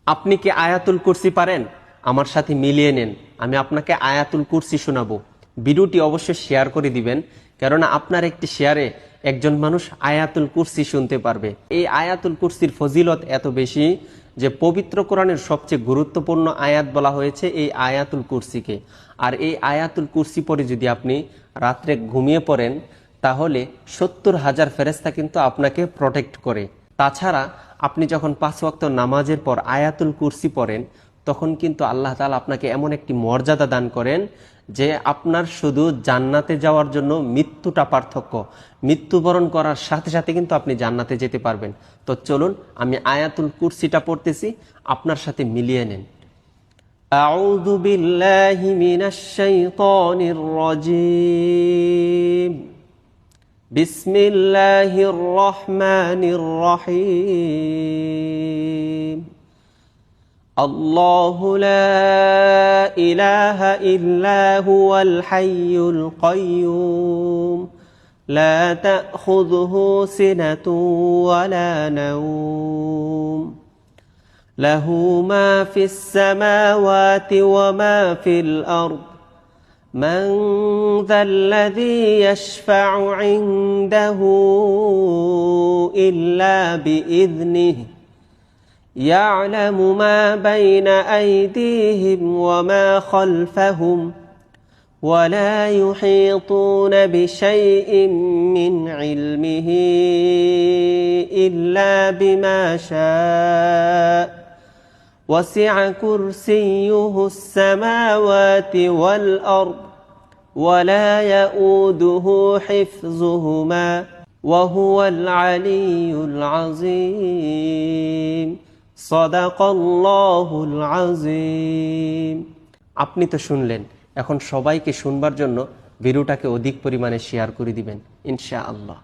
আপনি কি আয়াতুল কুরসি পারেন? আমার সাথে মিলিয়ে নেন, আমি আপনাকে আয়াতুল কুরসি শোনাবো। ভিডিওটি অবশ্যই শেয়ার করে দিবেন, কেননা আপনার একটি শেয়ারে একজন মানুষ আয়াতুল কুরসি শুনতে পারবে। এই আয়াতুল কুরসির ফজিলত এত বেশি যে পবিত্র কোরআনের সবচেয়ে গুরুত্বপূর্ণ আয়াত বলা হয়েছে এই আয়াতুল কুরসিকে। আর এই আয়াতুল কুরসি পরে যদি আপনি রাত্রে ঘুমিয়ে পড়েন, তাহলে 70,000 ফেরেশতা কিন্তু আপনাকে প্রটেক্ট করে। তাছাড়া আপনি যখন 5 ওয়াক্ত নামাজের পর আয়াতুল কুরসি পড়েন, তখন কিন্তু আল্লাহ তাআলা আপনাকে এমন একটি মর্যাদা দান করেন যে আপনার শুধু জান্নাতে যাওয়ার জন্য মৃত্যুটা পার্থক্য। মৃত্যুবরণ করার সাথে সাথে কিন্তু আপনি জান্নাতে যেতে পারবেন। তো চলুন আমি আয়াতুল কুরসিটা পড়তেছি, আপনার সাথে মিলিয়ে নেন। আউযু বিল্লাহি মিনাশ শাইতানির রাজীম। বিসমিল্লাহির রহমানির রহিম। আল্লাহু লা ইলাহা ইল্লা হুয়াল হাইয়ুল কাইয়্যুম লা তাখুযুহু সিনাতুন ওয়ালা নাওম লাহু মা ফিস সামাওয়াতি ওয়া মা ফিল আরদ من ذا الذي يشفع عنده إلا بإذنه يعلم ما بين أيديهم وما خلفهم ولا يحيطون بشيء من علمه إلا بما شاء وسع كرسيه السماوات والأرض ولا يؤوده حفظهما وهو العلي العظيم صدق الله العظيم। আপনি তো শুনলেন, এখন সবাইকে শুনবার জন্য ভিডিওটাকে অধিক পরিমাণে শেয়ার করে দিবেন ইনশাআল্লাহ।